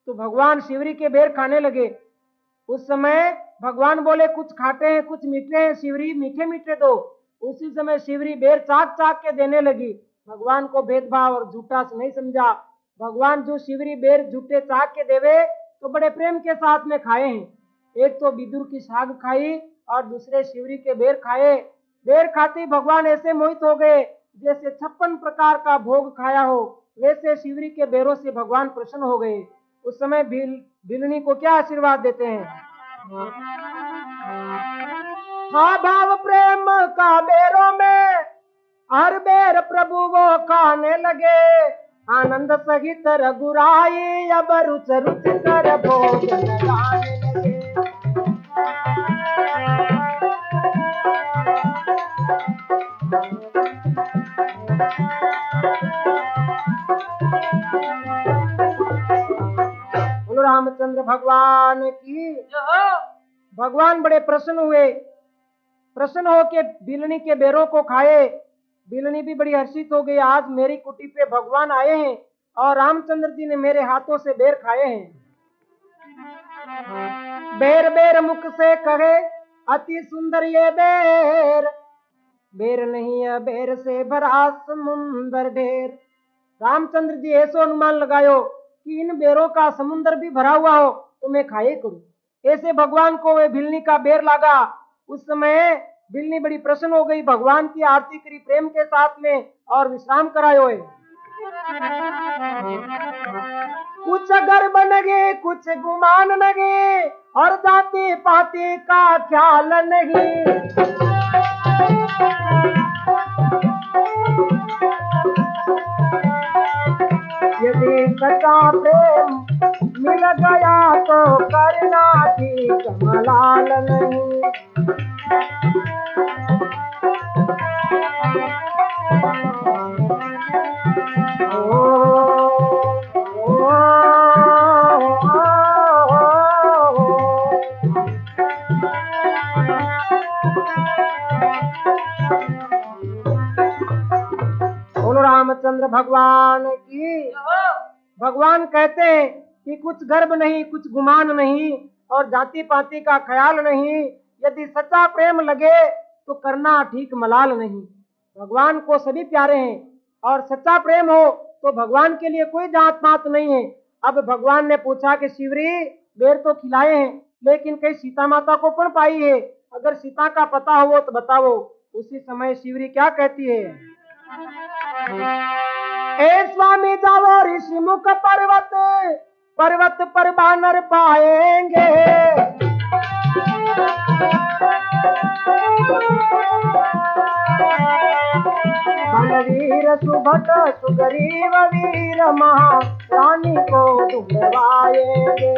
तो भगवान शिवरी के बेर खाने लगे। उस समय भगवान बोले, कुछ खाटे हैं कुछ मीठे हैं, शिवरी मीठे मीठे दो। उसी समय शिवरी बेर चाक चाक के देने लगी। भगवान को भेदभाव और झूठा से नहीं समझा। भगवान जो शिवरी बेर झूठे चाक के देवे तो बड़े प्रेम के साथ में खाए हैं। एक तो विदुर की साग खाई और दूसरे शिवरी के बेर खाए। बेर खाते भगवान ऐसे मोहित हो गए जैसे 56 प्रकार का भोग खाया हो। वैसे शिवरी के बेरों से भगवान प्रसन्न हो गए। उस समय बिलनी को क्या आशीर्वाद देते हैं? हाँ, भाव प्रेम का बेरों में हर बेर प्रभु वो खाने लगे। आनंद सहित रघुराई अब रुच रुच कर भोग लगाने लगे। रामचंद्र भगवान की। भगवान बड़े प्रसन्न हुए। प्रसन्न होके बिलनी के बेरों को खाए। बिलनी भी बड़ी हर्षित हो गई, आज मेरी कुटी पे भगवान आए हैं और रामचंद्र जी ने मेरे हाथों से बेर खाए हैं। बेर बेर मुख से कहे, अति सुंदर ये बेर, बेर नहीं है बेर से भरा समुंदर ढेर। रामचंद्र जी ऐसो अनुमान लगायो कि इन बेरों का समुंदर भी भरा हुआ हो तो मैं खाए करूं। ऐसे भगवान को वे भिलनी का बेर लगा। उस समय बिल्ली बड़ी प्रसन्न हो गई, भगवान की आरती करी प्रेम के साथ में और विश्राम करायो है। कुछ गर्भ नगे कुछ गुमान नगे और जाति पाति का ख्याल नहीं। यदि सच्चा प्रेम मिल गया तो करना भी कमलाल नहीं। रामचंद्र भगवान की। भगवान कहते हैं कि कुछ गर्भ नहीं कुछ गुमान नहीं और जाति पाति का ख्याल नहीं। यदि सच्चा प्रेम लगे तो करना ठीक मलाल नहीं। भगवान को सभी प्यारे हैं और सच्चा प्रेम हो तो भगवान के लिए कोई जात पात नहीं है। अब भगवान ने पूछा कि शिवरी, बेर तो खिलाए हैं लेकिन कहीं सीता माता को पण पाई है? अगर सीता का पता हो तो बताओ। उसी समय शिवरी क्या कहती है, ए स्वामी जाओ ऋषि मुख पर्वत, पर्वत पर बानर पाएंगे। बलवीर सुभट सुग्रीव वीर महारानी को ढूंढवाएंगे।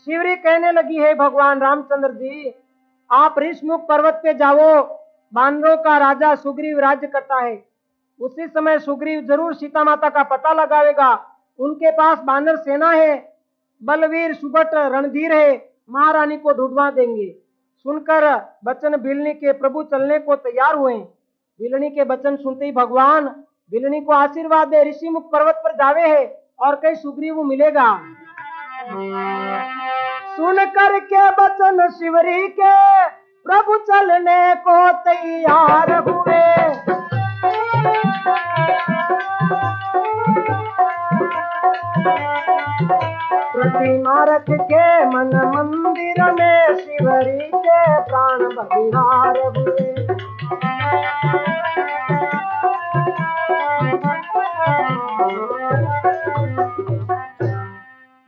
शिवरी कहने लगी है, भगवान रामचंद्र जी आप ऋषमुख पर्वत पे जाओ, बानरों का राजा सुग्रीव राज्य करता है। उसी समय सुग्रीव जरूर सीता माता का पता लगावेगा। उनके पास बानर सेना है, बलवीर सुबट रणधीर है, महारानी को ढूंढवा देंगे। सुनकर बचन बिलनी के प्रभु चलने को तैयार हुए। बिलनी के बचन सुनते ही भगवान बिलनी को आशीर्वाद दे ऋषिमुख पर्वत पर जावे है और कहीं सुग्रीव मिलेगा। सुन करके बचन शिवरी के प्रभु चलने को तैयार हुए। प्रतिमा रख के मन मंदिर में शिवरी के प्राण बलिहार हुए।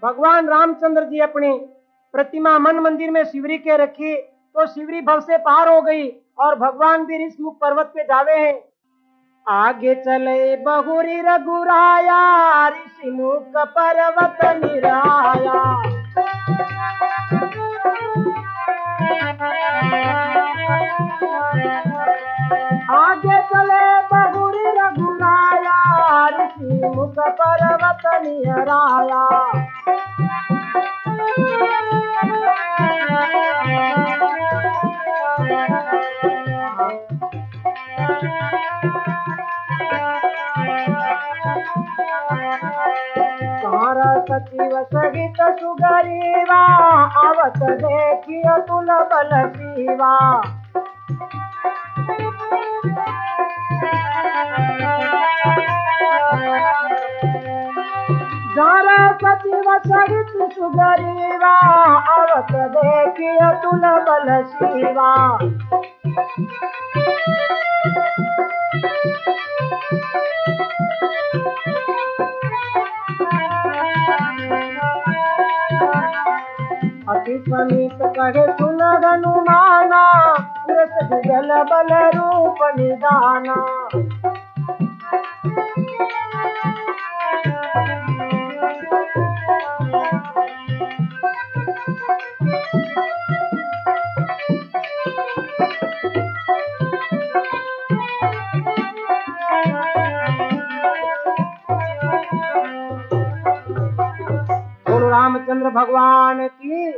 भगवान रामचंद्र जी अपनी प्रतिमा मन मंदिर में शिवरी के रखी तो शिवरी भव से पार हो गई और भगवान भी ऋषमुख पर्वत पे जावे हैं। आगे चले बहुरी रघुराया, ऋषिमुख पर्वत निराया। आगे चले बहुरी रघुराया, ऋषिमुख पर्वत निराया। सचिव सहित सुग्रीवा, आवत देखियो तुल बल शिवा। जारा सचिव सहित सुग्रीवा, आवत देखियो तुल बल शिवा। अति समीप कहे सुन हनुमाना, रस जुगल बल रूप निदाना। रामचंद्र भगवान की